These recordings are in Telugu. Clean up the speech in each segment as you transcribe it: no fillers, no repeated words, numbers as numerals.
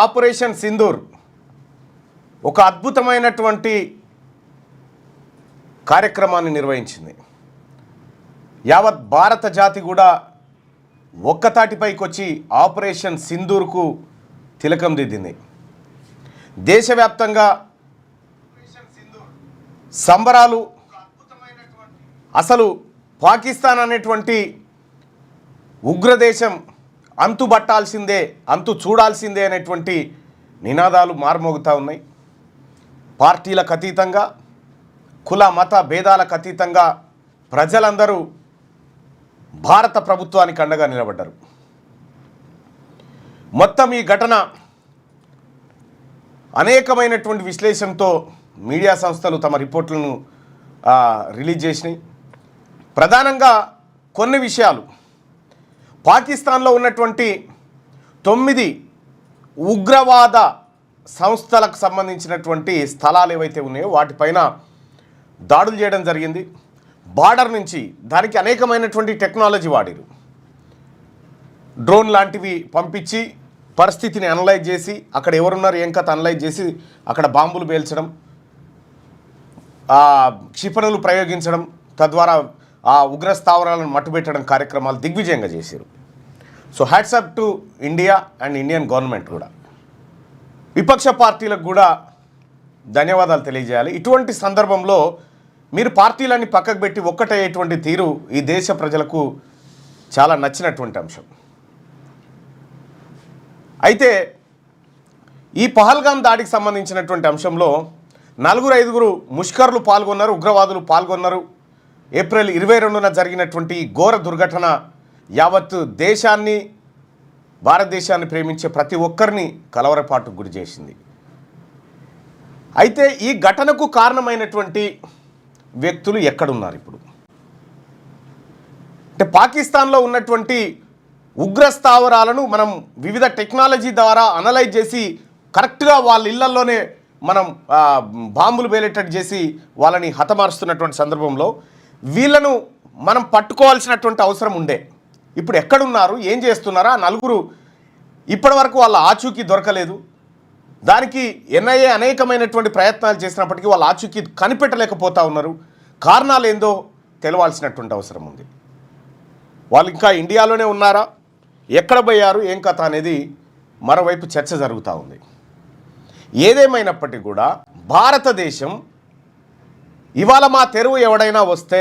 ఆపరేషన్ సింధూర్ ఒక అద్భుతమైనటువంటి కార్యక్రమాన్ని నిర్వహించింది. యావత్ భారత జాతి కూడా ఒక్కతాటిపైకి వచ్చి ఆపరేషన్ సింధూర్కు తిలకం దిద్దింది. దేశవ్యాప్తంగా సంబరాలు. అసలు పాకిస్తాన్ అనేటువంటి ఉగ్రదేశం అంతుబట్టాల్సిందే, అంతు చూడాల్సిందే అనేటువంటి నినాదాలు మారుమోగుతూ ఉన్నాయి. పార్టీలకు అతీతంగా, కుల మత భేదాలకు అతీతంగా ప్రజలందరూ భారత ప్రభుత్వానికి అండగా నిలబడ్డారు. మొత్తం ఈ ఘటన అనేకమైనటువంటి విశ్లేషణతో మీడియా సంస్థలు తమ రిపోర్ట్లను రిలీజ్ చేసినాయి. ప్రధానంగా కొన్ని విషయాలు, పాకిస్తాన్లో ఉన్నటువంటి 9 ఉగ్రవాద సంస్థలకు సంబంధించినటువంటి స్థలాలు ఏవైతే ఉన్నాయో వాటిపైన దాడులు చేయడం జరిగింది. బార్డర్ నుంచి దానికి అనేకమైనటువంటి టెక్నాలజీ వాడారు. డ్రోన్ లాంటివి పంపించి పరిస్థితిని అనలైజ్ చేసి అక్కడ ఎవరున్నారు ఏం కథ అనలైజ్ చేసి అక్కడ బాంబులు పేల్చడం, క్షిపణులు ప్రయోగించడం, తద్వారా ఆ ఉగ్ర స్థావరాలను మట్టుబెట్టడం కార్యక్రమాలు దిగ్విజయంగా చేశారు. So hats off to India and Indian government కూడా. విపక్ష పార్టీలకు కూడా ధన్యవాదాలు తెలియజేయాలి. ఇటువంటి సందర్భంలో మీరు పార్టీలన్నీ పక్కకు పెట్టి ఒక్కటయ్యేటువంటి తీరు ఈ దేశ ప్రజలకు చాలా నచ్చినటువంటి అంశం. అయితే ఈ పహల్గాం దాడికి సంబంధించినటువంటి అంశంలో 4-5 ముష్కర్లు పాల్గొన్నారు, ఉగ్రవాదులు పాల్గొన్నారు. ఏప్రిల్ 22న జరిగినటువంటి ఘోర దుర్ఘటన యావత్ దేశాన్ని, భారతదేశాన్ని ప్రేమించే ప్రతి ఒక్కరిని కలవరపాటుకు గురి చేసింది. అయితే ఈ ఘటనకు కారణమైనటువంటి వ్యక్తులు ఎక్కడున్నారు ఇప్పుడు? అంటే పాకిస్తాన్లో ఉన్నటువంటి ఉగ్ర స్థావరాలను మనం వివిధ టెక్నాలజీ ద్వారా అనలైజ్ చేసి కరెక్ట్గా వాళ్ళ ఇళ్లల్లోనే మనం బాంబులు పేలేటట్టు చేసి వాళ్ళని హతమారుస్తున్నటువంటి సందర్భంలో వీళ్ళను మనం పట్టుకోవాల్సినటువంటి అవసరం ఉండే. ఇప్పుడు ఎక్కడున్నారు, ఏం చేస్తున్నారా? 4 ఇప్పటివరకు వాళ్ళ ఆచూకీ దొరకలేదు. దానికి ఎన్ఐఏ అనేకమైనటువంటి ప్రయత్నాలు చేసినప్పటికీ వాళ్ళ ఆచూకీ కనిపెట్టలేకపోతూ ఉన్నారు. కారణాలు ఏందో తెలవాల్సినటువంటి అవసరం ఉంది. వాళ్ళు ఇంకా ఇండియాలోనే ఉన్నారా, ఎక్కడ పోయారు, ఏం కథ అనేది మరోవైపు చర్చ జరుగుతూ ఉంది. ఏదేమైనప్పటికీ కూడా భారతదేశం ఇవాళ మా తెరువు ఎవడైనా వస్తే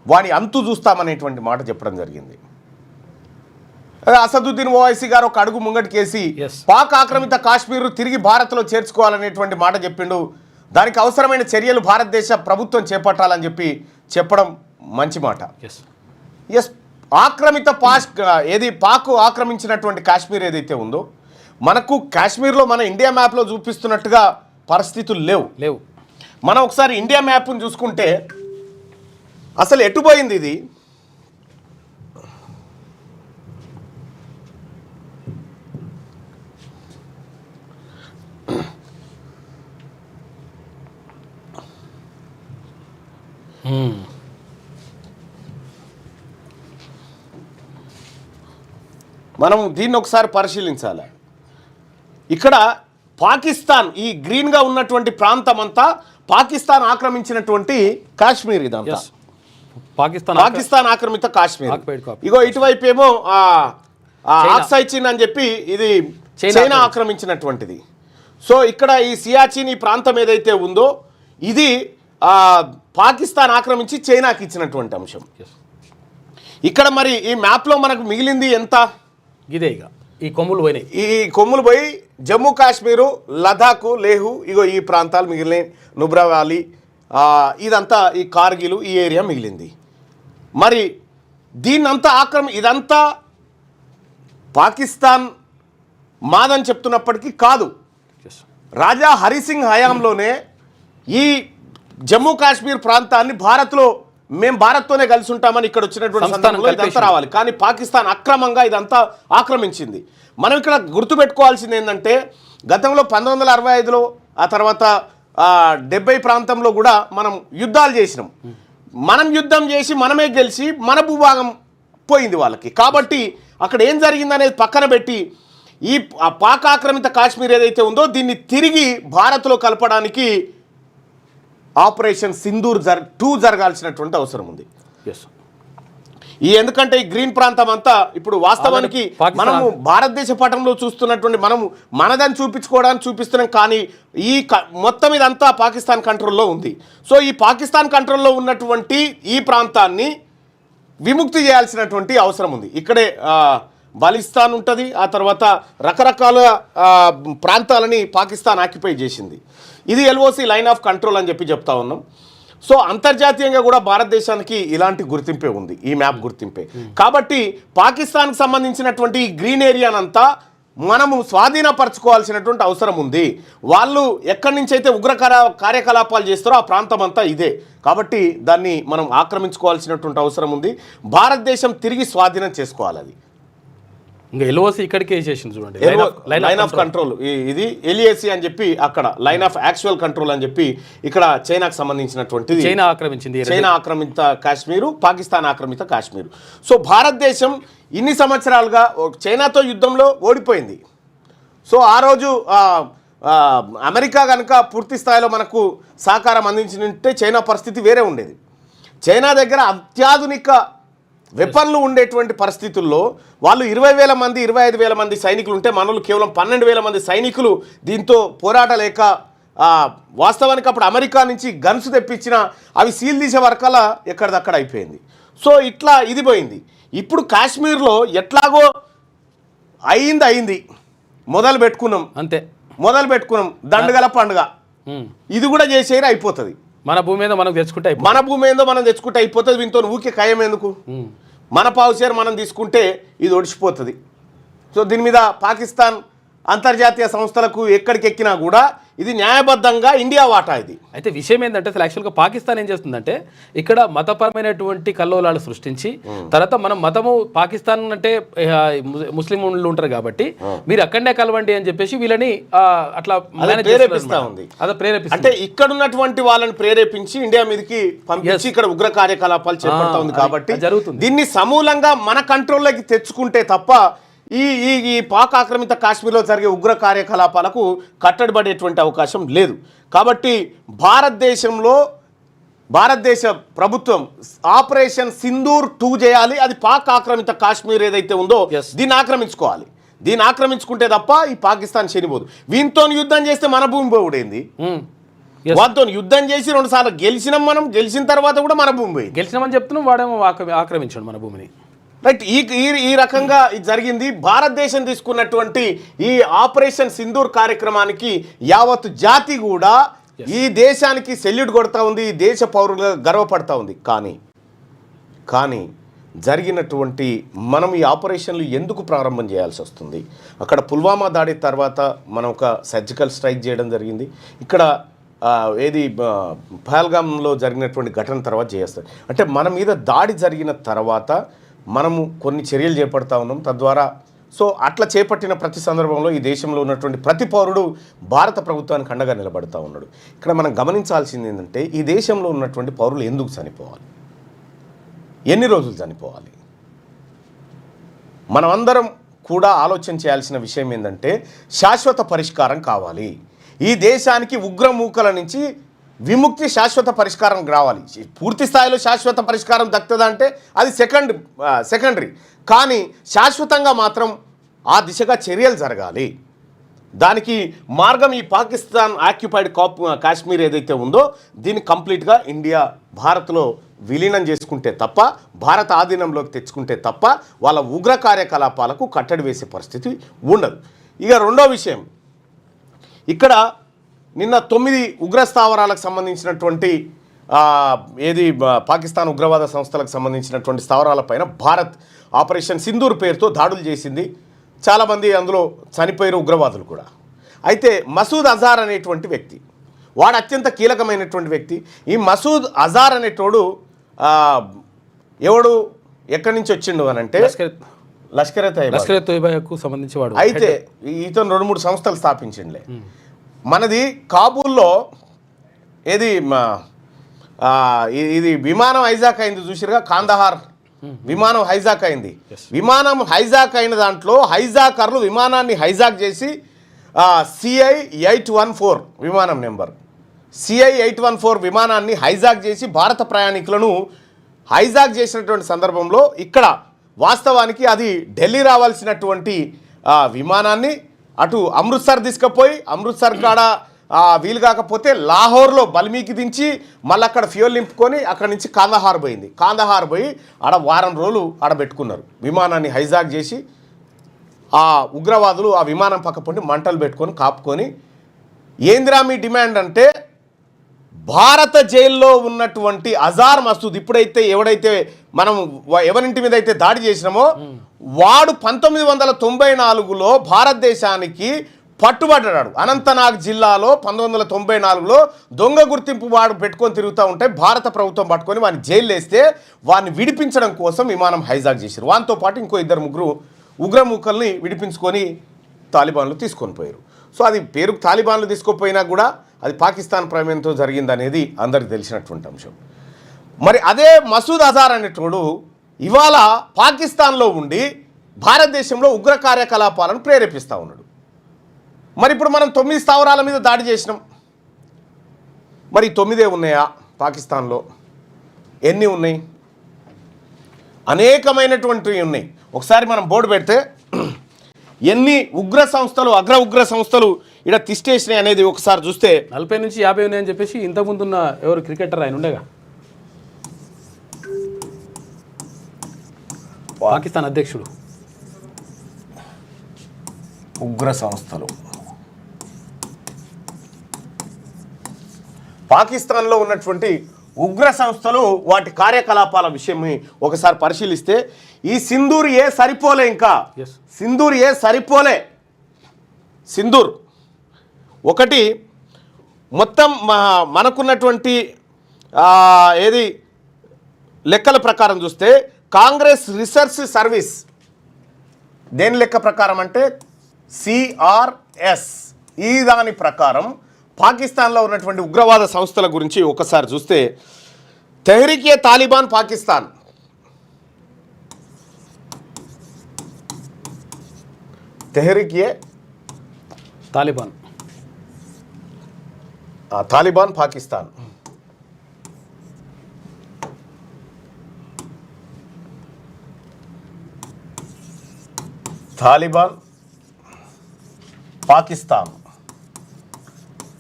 వాని అంతు చూస్తామనేటువంటి మాట చెప్పడం జరిగింది. అసదుద్దీన్ ఓవైసీ గారు ఒక అడుగు ముంగటికేసి పాక్ ఆక్రమిత కాశ్మీర్ తిరిగి భారత్లో చేర్చుకోవాలనేటువంటి మాట చెప్పిండు. దానికి అవసరమైన చర్యలు భారతదేశ ప్రభుత్వం చేపట్టాలని చెప్పడం మంచి మాట. ఎస్, ఆక్రమిత పాక్ ఆక్రమించినటువంటి కాశ్మీర్ ఏదైతే ఉందో, మనకు కాశ్మీర్లో మన ఇండియా మ్యాప్లో చూపిస్తున్నట్టుగా పరిస్థితులు లేవు. మనం ఒకసారి ఇండియా మ్యాప్ను చూసుకుంటే అసలు ఎటుపోయింది ఇది? మనం దీన్ని ఒకసారి పరిశీలించాలి. ఇక్కడ పాకిస్తాన్, ఈ గ్రీన్గా ఉన్నటువంటి ప్రాంతం అంతా పాకిస్తాన్ ఆక్రమించినటువంటి కాశ్మీర్. ఇదంతా పాకిస్తాన్ ఆక్రమిత కాశ్మీర్. ఇగో ఇటువైపు ఏమో ఆక్సాయ్ చీన్ అని చెప్పి ఇది చైనా ఆక్రమించినటువంటిది. సో ఇక్కడ ఈ సియాచిన్ ఈ ప్రాంతం ఏదైతే ఉందో ఇది పాకిస్తాన్ ఆక్రమించి చైనాకి ఇచ్చినటువంటి అంశం. ఇక్కడ మరి ఈ మ్యాప్లో మనకు మిగిలింది ఎంత? ఇదే ఇక ఈ కొమ్ములు పోయి జమ్మూ కాశ్మీరు, లదాఖ్, లేహు, ఇగో ఈ ప్రాంతాలు మిగిలినాయి. నుబ్రా వ్యాలీ, ఇదంతా ఈ కార్గిల్ ఈ ఏరియా మిగిలింది. మరి దీన్నంతా ఇదంతా పాకిస్తాన్ మాదని చెప్తున్నప్పటికీ కాదు. రాజా హరిసింగ్ హయాంలోనే ఈ జమ్మూ కాశ్మీర్ ప్రాంతాన్ని మేము భారత్తోనే కలిసి ఉంటామని ఇక్కడ వచ్చినటువంటి సందర్భంలో ఇదంతా రావాలి. కానీ పాకిస్తాన్ అక్రమంగా ఇదంతా ఆక్రమించింది. మనం ఇక్కడ గుర్తుపెట్టుకోవాల్సింది ఏంటంటే గతంలో 1965లో ఆ తర్వాత 70 ప్రాంతంలో కూడా మనం యుద్ధాలు చేసినాం. మనం యుద్ధం చేసి మనమే గెలిచి మన భూభాగం పోయింది వాళ్ళకి. కాబట్టి అక్కడ ఏం జరిగిందనేది పక్కన పెట్టి ఈ పాక్ ఆక్రమిత కాశ్మీర్ ఏదైతే ఉందో దీన్ని తిరిగి భారత్లో కలపడానికి ఆపరేషన్ సింధూర్ 2 జరగాల్సినటువంటి అవసరం ఉంది. ఎస్, ఎందుకంటే ఈ గ్రీన్ ప్రాంతం అంతా ఇప్పుడు వాస్తవానికి మనము భారతదేశ పటంలో చూస్తున్నటువంటి మనము మనదని చూపించుకోవడానికి చూపిస్తున్నాం, కానీ ఈ మొత్తం ఇదంతా పాకిస్తాన్ కంట్రోల్లో ఉంది. సో ఈ పాకిస్తాన్ కంట్రోల్లో ఉన్నటువంటి ఈ ప్రాంతాన్ని విముక్తి చేయాల్సినటువంటి అవసరం ఉంది. ఇక్కడే బలిస్తాన్ ఉంటుంది, ఆ తర్వాత రకరకాల ప్రాంతాలని పాకిస్తాన్ ఆక్యుపై చేసింది. ఇది LOC లైన్ ఆఫ్ కంట్రోల్ అని చెప్పి చెప్తా ఉన్నాం. సో అంతర్జాతీయంగా కూడా భారతదేశానికి ఇలాంటి గుర్తింపే ఉంది, ఈ మ్యాప్ గుర్తింపే. కాబట్టి పాకిస్తాన్కి సంబంధించినటువంటి ఈ గ్రీన్ ఏరియానంతా మనము స్వాధీనపరచుకోవాల్సినటువంటి అవసరం ఉంది. వాళ్ళు ఎక్కడి నుంచి అయితే కార్యకలాపాలు చేస్తారో ఆ ప్రాంతం అంతా ఇదే. కాబట్టి దాన్ని మనం ఆక్రమించుకోవాల్సినటువంటి అవసరం ఉంది. భారతదేశం తిరిగి స్వాధీనం చేసుకోవాలి. అది ఇంకా LOC ఇక్కడికే వేసేసింది చూడండి, లైన్ ఆఫ్ కంట్రోల్. ఇది LAC అని చెప్పి అక్కడ లైన్ ఆఫ్ యాక్చువల్ కంట్రోల్ అని చెప్పి ఇక్కడ చైనాకు సంబంధించినటువంటిది. చైనా ఆక్రమించింది, చైనా ఆక్రమిత కాశ్మీరు, పాకిస్తాన్ ఆక్రమిత కాశ్మీరు. సో భారతదేశం ఇన్ని సంవత్సరాలుగా చైనాతో యుద్ధంలో ఓడిపోయింది. సో ఆ రోజు అమెరికా కనుక పూర్తి స్థాయిలో మనకు సహకారం అందించినట్టే చైనా పరిస్థితి వేరే ఉండేది. చైనా దగ్గర అత్యాధునిక వెపన్లు ఉండేటువంటి పరిస్థితుల్లో వాళ్ళు 20,000 మంది 25,000 మంది సైనికులు ఉంటే మనలు కేవలం 12,000 మంది సైనికులు దీంతో పోరాటలేక వాస్తవానికి అప్పుడు అమెరికా నుంచి గన్స్ తెప్పించిన అవి సీల్ తీసే వరకల్లా ఎక్కడిదక్కడ అయిపోయింది. సో ఇట్లా ఇది పోయింది. ఇప్పుడు కాశ్మీర్లో ఎట్లాగో అయింది, మొదలు పెట్టుకున్నాం, దండుగల పండుగ ఇది కూడా చేసేది అయిపోతుంది. మన భూమి మీద మనం తెచ్చుకుంటే అయిపోతుంది. దీంతో ఊకే ఖాయం ఎందుకు? మన పావుషేర్ మనం తీసుకుంటే ఇది ఒడిచిపోతుంది. సో దీని మీద పాకిస్తాన్ అంతర్జాతీయ సంస్థలకు ఎక్కడికెక్కినా కూడా ఇది న్యాయబద్ధంగా ఇండియా వాటా. ఇది అయితే విషయం ఏంటంటే అసలు యాక్చువల్గా పాకిస్తాన్ ఏం చేస్తుందంటే ఇక్కడ మతపరమైనటువంటి కల్లోలాలు సృష్టించి తర్వాత మనం మతము పాకిస్తాన్ అంటే ముస్లింలు ఉంటారు కాబట్టి మీరు అక్కడనే కలవండి అని చెప్పేసి వీళ్ళని అట్లా ప్రేరేపిస్తా ఉంది. అంటే ఇక్కడ ఉన్నటువంటి వాళ్ళని ప్రేరేపించి ఇండియా మీదకి పంపించి ఇక్కడ ఉగ్ర కార్యకలాపాలు చేపడతా ఉంది. కాబట్టి జరుగుతుంది. దీన్ని సమూలంగా మన కంట్రోల్లోకి తెచ్చుకుంటే తప్ప ఈ పాక్ ఆక్రమిత కాశ్మీర్లో జరిగే ఉగ్ర కార్యకలాపాలకు కట్టడిపడేటువంటి అవకాశం లేదు. కాబట్టి భారతదేశ ప్రభుత్వం ఆపరేషన్ సింధూర్ 2 చేయాలి. అది పాక్ ఆక్రమిత కాశ్మీర్ ఏదైతే ఉందో దీన్ని ఆక్రమించుకోవాలి. దీన్ని ఆక్రమించుకుంటే తప్ప ఈ పాకిస్తాన్ శనిపోదు. వీనితో యుద్ధం చేస్తే మన భూమి పోవుడైంది. వాటితో యుద్ధం చేసి 2 సార్లు గెలిచినాం. మనం గెలిచిన తర్వాత కూడా మన భూమి పోయింది. గెలిచినామని చెప్తున్నాం, వాడేమో ఆక్రమించాడు మన భూమిని. రైట్. ఈ రకంగా ఇది జరిగింది. భారతదేశం తీసుకున్నటువంటి ఈ ఆపరేషన్ సింధూర్ కార్యక్రమానికి యావత్ జాతి కూడా ఈ దేశానికి సెల్యూట్ కొడతా ఉంది, ఈ దేశ పౌరులుగా గర్వపడతా ఉంది. కానీ జరిగినటువంటి మనం ఈ ఆపరేషన్లు ఎందుకు ప్రారంభం చేయాల్సి వస్తుంది? అక్కడ పుల్వామా దాడి తర్వాత మనం ఒక సర్జికల్ స్ట్రైక్ చేయడం జరిగింది. ఇక్కడ పహల్గామ్లో జరిగినటువంటి ఘటన తర్వాత చేస్తారు. అంటే మన మీద దాడి జరిగిన తర్వాత మనము కొన్ని చర్యలు చేపడతా ఉన్నాం. తద్వారా సో అట్లా చేపట్టిన ప్రతి సందర్భంలో ఈ దేశంలో ఉన్నటువంటి ప్రతి పౌరుడు భారత ప్రభుత్వానికి అండగా నిలబడతా ఉన్నాడు. ఇక్కడ మనం గమనించాల్సింది ఏంటంటే ఈ దేశంలో ఉన్నటువంటి పౌరులు ఎందుకు చనిపోవాలి, ఎన్ని రోజులు చనిపోవాలి? మనమందరం కూడా ఆలోచన చేయాల్సిన విషయం ఏంటంటే శాశ్వత పరిష్కారం కావాలి. ఈ దేశానికి ఉగ్రమూకల నుంచి విముక్తి, శాశ్వత పరిష్కారం రావాలి. పూర్తి స్థాయిలో శాశ్వత పరిష్కారం దక్కుతుందా అంటే అది సెకండరీ. కానీ శాశ్వతంగా మాత్రం ఆ దిశగా చర్యలు జరగాలి. దానికి మార్గం ఈ పాకిస్తాన్ ఆక్యుపైడ్ కాశ్మీర్ ఏదైతే ఉందో దీన్ని కంప్లీట్గా ఇండియా భారత్లో విలీనం చేసుకుంటే తప్ప, భారత ఆధీనంలోకి తెచ్చుకుంటే తప్ప వాళ్ళ ఉగ్ర కార్యకలాపాలకు కట్టడి వేసే పరిస్థితి ఉండదు. ఇక రెండో విషయం, ఇక్కడ నిన్న 9 ఉగ్ర స్థావరాలకు సంబంధించినటువంటి పాకిస్తాన్ ఉగ్రవాద సంస్థలకు సంబంధించినటువంటి స్థావరాలపైన భారత్ ఆపరేషన్ సింధూర్ పేరుతో దాడులు చేసింది. చాలామంది అందులో చనిపోయిన ఉగ్రవాదులు కూడా. అయితే మసూద్ అజార్ అనేటువంటి వ్యక్తి, వాడు అత్యంత కీలకమైనటువంటి వ్యక్తి. ఈ మసూద్ అజార్ అనేటోడు ఎవడు ఎక్కడి నుంచి వచ్చిండు అని అంటే లష్కర్-ఏ-తోయిబాకు సంబంధించి వాడు. అయితే ఇతను 2-3 సంస్థలు స్థాపించిండే. మనది కాబూల్లో ఇది విమానం హైజాక్ అయింది చూసిరుగా, కాందహార్ విమానం హైజాక్ అయింది. విమానం హైజాక్ అయిన దాంట్లో హైజాకర్లు విమానాన్ని హైజాక్ చేసి CI-814 విమానం నెంబర్ CI-814 విమానాన్ని హైజాక్ చేసి భారత ప్రయాణికులను హైజాక్ చేసినటువంటి సందర్భంలో ఇక్కడ వాస్తవానికి అది ఢిల్లీ రావాల్సినటువంటి విమానాన్ని అటు అమృత్సర్ తీసుకుపోయి అమృత్సర్ కాడ వీలు కాకపోతే లాహోర్లో బల్మీకి దించి మళ్ళీ అక్కడ ఫ్యూయల్ నింపుకొని అక్కడి నుంచి కాందహార్ పోయింది. కాందహార్ పోయి ఆడ వారం రోజులు ఆడ పెట్టుకున్నారు. విమానాన్ని హైజాక్ చేసి ఆ ఉగ్రవాదులు ఆ విమానం పక్కపొండి మంటలు పెట్టుకొని కాపుకొని ఏందిరా మీ డిమాండ్ అంటే భారత జైల్లో ఉన్నటువంటి అజార్ మసూద్ ఇప్పుడైతే ఎవడైతే మనం ఎవరింటి మీద అయితే దాడి చేసినామో వాడు 1994లో భారతదేశానికి పట్టుబడ్డాడు. అనంతనాగ్ జిల్లాలో 1994లో దొంగ గుర్తింపు వాడు పెట్టుకొని తిరుగుతూ ఉంటే భారత ప్రభుత్వం పట్టుకొని వాడిని జైలు వేస్తే వాడిని విడిపించడం కోసం విమానం హైజాక్ చేశారు. వానితో పాటు ఇంకో 2-3 ఉగ్రమూకల్ని విడిపించుకొని తాలిబాన్లు తీసుకొని పోయారు. సో అది పేరుకు తాలిబాన్లు తీసుకుపోయినా కూడా అది పాకిస్తాన్ ప్రమేయంతో జరిగిందనేది అందరికి తెలిసినటువంటి అంశం. మరి అదే మసూద్ అజార్ అనేటోడు ఇవాళ పాకిస్తాన్లో ఉండి భారతదేశంలో ఉగ్ర కార్యకలాపాలను ప్రేరేపిస్తూ ఉన్నాడు. మరి ఇప్పుడు మనం 9 స్థావరాల మీద దాడి చేసినాం. మరి 9 ఉన్నాయా పాకిస్తాన్లో? ఎన్ని ఉన్నాయి? అనేకమైనటువంటివి ఉన్నాయి. ఒకసారి మనం బోర్డు పెడితే ఎన్ని ఉగ్ర సంస్థలు అగ్ర ఉగ్ర సంస్థలు ఇక్కడ తిష్టేసినాయి అనేది ఒకసారి చూస్తే 40 నుంచి 50 ఉన్నాయని చెప్పేసి ఇంతకుముందున్న ఎవరు క్రికెటర్ ఆయన ఉండేగా పాకిస్తాన్ అధ్యక్షుడు. ఉగ్ర సంస్థలు పాకిస్తాన్లో ఉన్నటువంటి ఉగ్ర సంస్థలు వాటి కార్యకలాపాల విషయం ఒకసారి పరిశీలిస్తే ఈ సింధూర్ ఏ సరిపోలే, ఇంకా సింధూర్ ఏ సరిపోలే. సింధూర్ ఒకటి మొత్తం మనకున్నటువంటి ఏది లెక్కల ప్రకారం చూస్తే కాంగ్రెస్ రీసెర్చ్ సర్వీస్ దేని లెక్క ప్రకారం అంటే CRS ఈ దాని ప్రకారం పాకిస్తాన్లో ఉన్నటువంటి ఉగ్రవాద సంస్థల గురించి ఒకసారి చూస్తే తెహ్రీకే తాలిబాన్ పాకిస్తాన్, తెహ్రీకే తాలిబాన్ తాలిబాన్ పాకిస్తాన్, తాలిబాన్ పాకిస్తాన్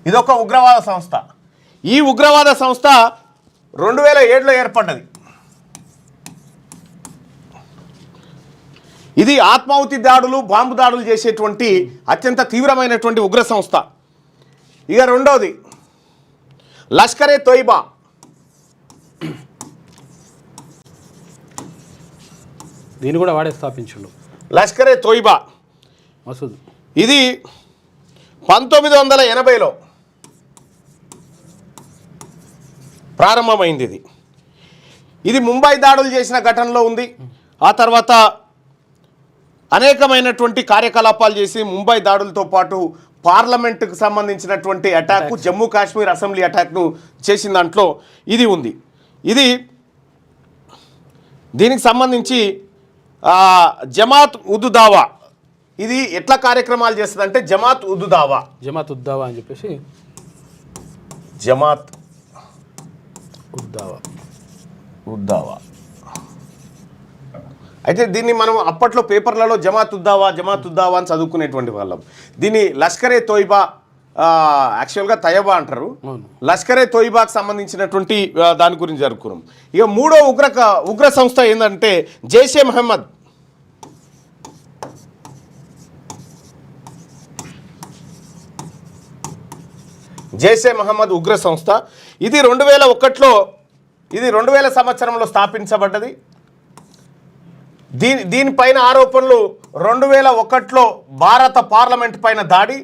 ఇదొక ఉగ్రవాద సంస్థ. ఈ ఉగ్రవాద సంస్థ 2007లో ఏర్పడ్డది. ఇది ఆత్మాహుతి దాడులు బాంబు దాడులు చేసేటువంటి అత్యంత తీవ్రమైనటువంటి ఉగ్ర సంస్థ. ఇక రెండవది లష్కరే తోయిబా. దీన్ని కూడా వాడే స్థాపించుండు లష్కరే తోయిబా మసూద్. ఇది 1980లో ప్రారంభమైంది. ఇది ముంబై దాడులు చేసిన ఘటనలో ఉంది. ఆ తర్వాత అనేకమైనటువంటి కార్యకలాపాలు చేసి ముంబై దాడులతో పాటు పార్లమెంటుకు సంబంధించినటువంటి అటాక్, జమ్మూ కాశ్మీర్ అసెంబ్లీ అటాక్ను చేసిన దాంట్లో ఇది ఉంది. ఇది దీనికి సంబంధించి జమాత్ ఉద్ దావా ఇది ఎట్లా కార్యక్రమాలు చేస్తుందంటే జమాత్ ఉద్ దావా అని చెప్పేసి జమాత్ ఉద్ దావా అయితే దీన్ని మనం అప్పట్లో పేపర్లలో జమాత్ ఉద్ దావా అని చదువుకునేటువంటి వాళ్ళం. దీన్ని లష్కరే తోయిబా యాక్చువల్గా తయబా అంటారు. లష్కరే తోయిబాకు సంబంధించినటువంటి దాని గురించి జరుపుకున్నాం. ఇక మూడో ఉగ్ర సంస్థ ఏంటంటే జైషే మహమ్మద్. జైషే మహమ్మద్ ఉగ్ర సంస్థ. ఇది 2001లో 2000 సంవత్సరంలో స్థాపించబడ్డది. దీనిపైన ఆరోపణలు 2001లో భారత పార్లమెంట్ పైన దాడి,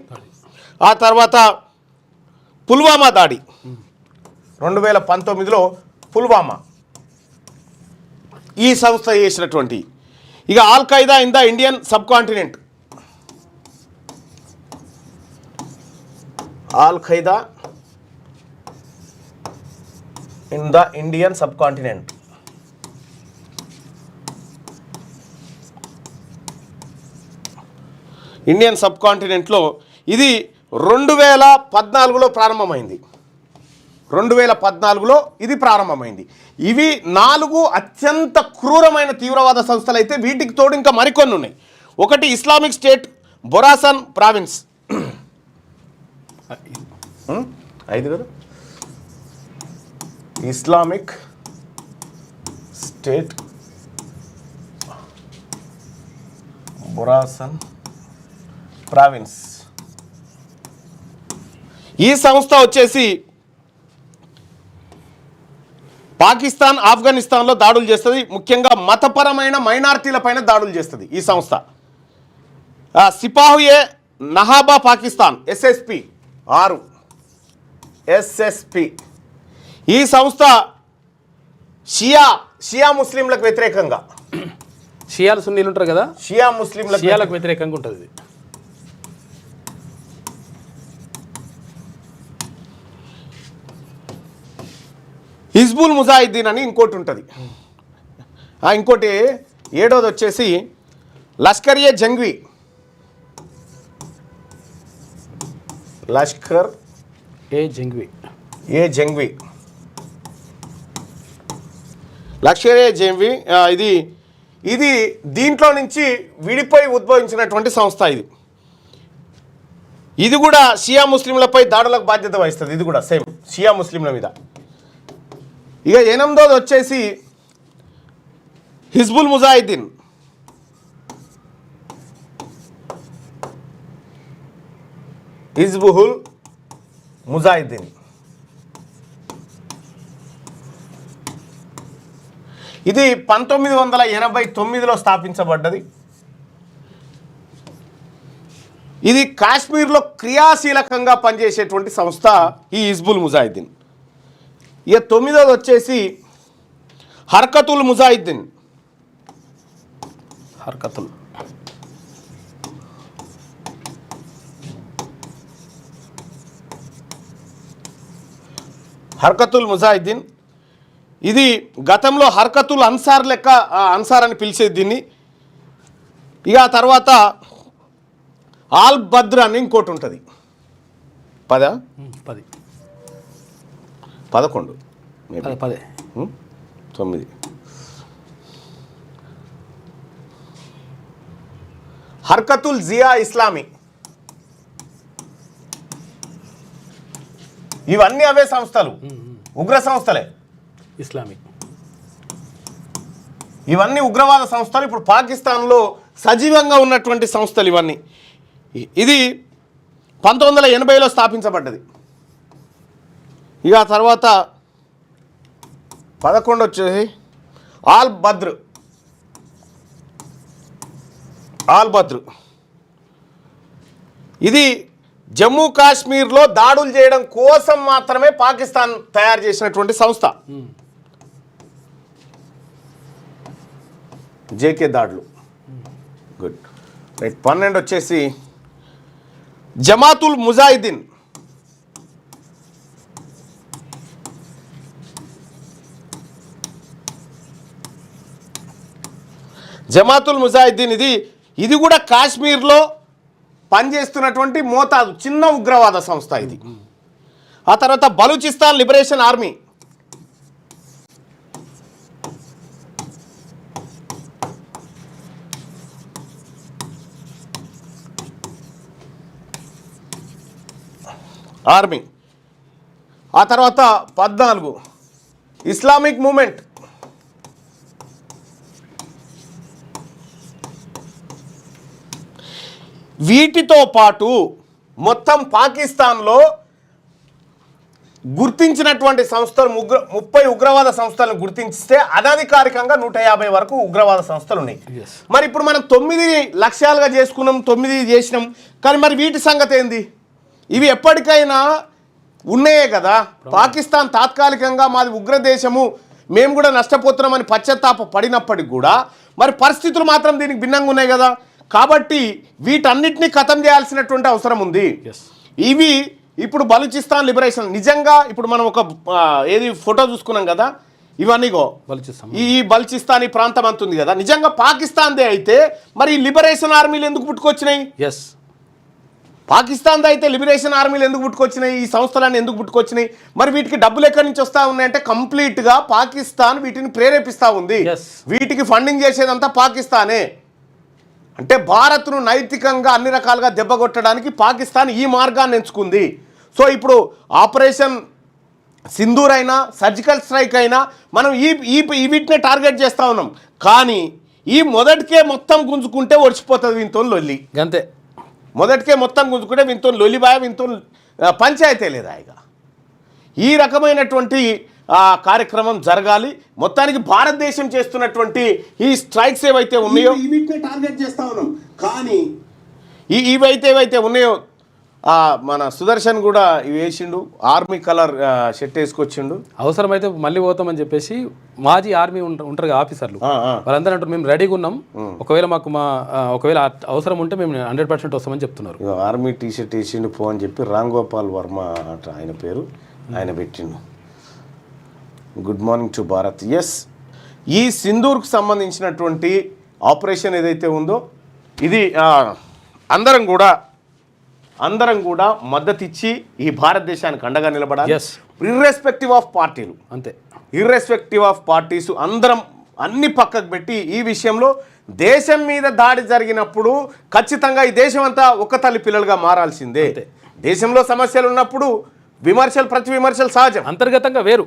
ఆ తర్వాత పుల్వామా దాడి 2019లో పుల్వామా ఈ సంస్థ చేసినటువంటి. ఇక Al Qaeda in the Indian subcontinent, Al Qaeda in the Indian subcontinent Indian సబ్ కాంటినెంట్లో ఇది 2014లో ప్రారంభమైంది. 2014లో ఇది ప్రారంభమైంది. ఇవి 4 అత్యంత క్రూరమైన తీవ్రవాద సంస్థలు అయితే వీటికి తోడు ఇంకా మరికొన్ని ఉన్నాయి. ఒకటి ఇస్లామిక్ స్టేట్ బొరాసన్ ప్రావిన్స్, 5 కదా, ఇస్లామిక్ స్టేట్ బొరాసన్ ప్రావిన్స్. ఈ సంస్థ వచ్చేసి పాకిస్తాన్, ఆఫ్ఘనిస్తాన్లో దాడులు చేస్తుంది. ముఖ్యంగా మతపరమైన మైనారిటీలపైన దాడులు చేస్తుంది ఈ సంస్థ. సిపాహుయే నహాబా పాకిస్తాన్ SSP 6 SSP. ఈ సంస్థ షియా ముస్లింలకు వ్యతిరేకంగా, షియాలు సున్నీలు ఉంటారు కదా, షియాలకు వ్యతిరేకంగా ఉంటుంది. హిజ్బుల్ ముజాహిద్దీన్ అని ఇంకోటి ఉంటుంది. ఇంకోటి 7వది వచ్చేసి లష్కర్ ఏ జంగ్వీ, లష్కర్ ఏ జంగ్వీ, లష్కర్ ఏ జంగ్వీ. ఇది దీంట్లో నుంచి విడిపోయి ఉద్భవించినటువంటి సంస్థ. ఇది కూడా షియా ముస్లింలపై దాడులకు బాధ్యత వహిస్తుంది. ఇది కూడా సేమ్ షియా ముస్లింల మీద. ఇక 8వది వచ్చేసి హిజ్బుల్ ముజాహిద్దీన్. హిజ్బుల్ ముజాహిద్దీన్ ఇది 1989లో స్థాపించబడ్డది. ఇది కాశ్మీర్లో క్రియాశీలకంగా పనిచేసేటువంటి సంస్థ ఈ హిజ్బుల్ ముజాహిద్దీన్. ఇక 9వది వచ్చేసి హర్కతుల్ ముజాహిద్దీన్. హర్కతుల్ ముజాహిద్దీన్ ఇది గతంలో హర్కతుల్ అన్సార్ లెక్క, అన్సార్ అని పిలిచేది దీన్ని. ఇక తర్వాత ఆల్ బద్ర్ అని ఇంకోటి ఉంటుంది. 11 9 హర్కతుల్ జియా ఇస్లామీ. ఇవన్నీ అవే సంస్థలు, ఉగ్ర సంస్థలే. ఇస్లామిక్ ఇవన్నీ ఉగ్రవాద సంస్థలు. ఇప్పుడు పాకిస్తాన్లో సజీవంగా ఉన్నటువంటి సంస్థలు ఇవన్నీ. ఇది 1980లో స్థాపించబడ్డది. ఇక తర్వాత 11 వచ్చేసి ఆల్ బద్ర్. ఇది జమ్మూ కాశ్మీర్లో దాడులు చేయడం కోసం మాత్రమే పాకిస్తాన్ తయారు చేసినటువంటి సంస్థ. జేకే దాడులు. Good, right. 12 వచ్చేసి జమాతుల్ ముజాహిద్దీన్. జమాతుల్ ముజాహిద్దీన్ ఇది కూడా కాశ్మీర్లో పనిచేస్తున్నటువంటి మోతాదు చిన్న ఉగ్రవాద సంస్థ ఇది. ఆ తర్వాత బలూచిస్తాన్ లిబరేషన్ ఆర్మీ. ఆ తర్వాత 14 ఇస్లామిక్ మూమెంట్. వీటితో పాటు మొత్తం పాకిస్తాన్లో గుర్తించినటువంటి సంస్థలు 30 ఉగ్రవాద సంస్థలను గుర్తించితే అనధికారికంగా 150 వరకు ఉగ్రవాద సంస్థలు ఉన్నాయి. మరి ఇప్పుడు మనం 9 లక్ష్యాలుగా చేసుకున్నాం, 9 చేసినాం. కానీ మరి వీటి సంగతి ఏంది? ఇవి ఎప్పటికైనా ఉన్నాయే కదా. పాకిస్తాన్ తాత్కాలికంగా మాది ఉగ్రదేశము, మేము కూడా నష్టపోతున్నామని పశ్చాత్తాప పడినప్పటికి కూడా మరి పరిస్థితులు మాత్రం దీనికి భిన్నంగా ఉన్నాయి కదా. కాబట్టి వీటన్నిటినీ ఖతం చేయాల్సినటువంటి అవసరం ఉంది. ఇప్పుడు బలూచిస్తాన్ లిబరేషన్ నిజంగా ఇప్పుడు మనం ఒక ఫోటో చూసుకున్నాం కదా. ఇవన్నీగో బలూచిస్తాన్. ఈ బల్చిస్తాన్ ఈ ప్రాంతం అంతుంది కదా, నిజంగా పాకిస్తాన్దే అయితే మరి లిబరేషన్ ఆర్మీలు ఎందుకు పుట్టుకొచ్చినాయి? ఎస్, పాకిస్తాన్ది అయితే లిబరేషన్ ఆర్మీలు ఎందుకు పుట్టుకొచ్చినాయి? ఈ సంస్థలన్నీ ఎందుకు పుట్టుకొచ్చినాయి? మరి వీటికి డబ్బులు ఎక్కడి నుంచి వస్తూ ఉన్నాయంటే కంప్లీట్గా పాకిస్తాన్ వీటిని ప్రేరేపిస్తూ ఉంది. Yes. వీటికి ఫండింగ్ చేసేదంతా పాకిస్తానే. అంటే భారత్ను నైతికంగా అన్ని రకాలుగా దెబ్బకొట్టడానికి పాకిస్తాన్ ఈ మార్గాన్ని ఎంచుకుంది. సో ఇప్పుడు ఆపరేషన్ సింధూర్ అయినా సర్జికల్ స్ట్రైక్ అయినా మనం వీటినే టార్గెట్ చేస్తూ ఉన్నాం. కానీ ఈ మొదటికే మొత్తం గుంజుకుంటే ఒడిచిపోతుంది వీంతో లొల్లి. అంతే, మొదటికే మొత్తం గుంజుకుంటే వీంతో లొల్లిబాయ, వీంతో పంచాయతీ లేదా. ఇక ఈ రకమైనటువంటి కార్యక్రమం జరగాలి. మొత్తానికి భారతదేశం చేస్తున్నటువంటి ఈ స్ట్రైక్స్ ఏవైతే ఉన్నాయో వీటిని టార్గెట్ చేస్తా ఉన్నాం. కానీ ఏవైతే ఉన్నాయో మన సుదర్శన్ కూడా ఇవి వేసిండు, ఆర్మీ కలర్ షర్ట్ వేసుకొచ్చిండు. అవసరమైతే మళ్ళీ పోతామని చెప్పేసి మాజీ ఆర్మీ ఉంటారు కదా ఆఫీసర్లు, వాళ్ళందరూ అంటారు మేము రెడీగా ఉన్నాం, ఒకవేళ ఒకవేళ అవసరం ఉంటే మేము 100% వస్తామని చెప్తున్నారు. ఆర్మీ టీ షర్ట్ వేసిండు పో అని చెప్పి రామ్ గోపాల్ వర్మ అట ఆయన పేరు, ఆయన పెట్టిండు. Good morning to Bharat. Yes, ఈ సింధూర్కు సంబంధించినటువంటి ఆపరేషన్ ఏదైతే ఉందో ఇది అందరం కూడా మద్దతు ఇచ్చి ఈ భారతదేశానికి అండగా నిలబడాలి. ఇర్రెస్పెక్టివ్ ఆఫ్ పార్టీలు, అంతే, ఇర్రెస్పెక్టివ్ ఆఫ్ పార్టీస్ అందరం అన్ని పక్కకు పెట్టి ఈ విషయంలో దేశం మీద దాడి జరిగినప్పుడు ఖచ్చితంగా ఈ దేశం అంతా ఒక్క తల్లి పిల్లలుగా మారాల్సిందే. దేశంలో సమస్యలు ఉన్నప్పుడు ప్రతి విమర్శలు సహజం, అంతర్గతంగా వేరు.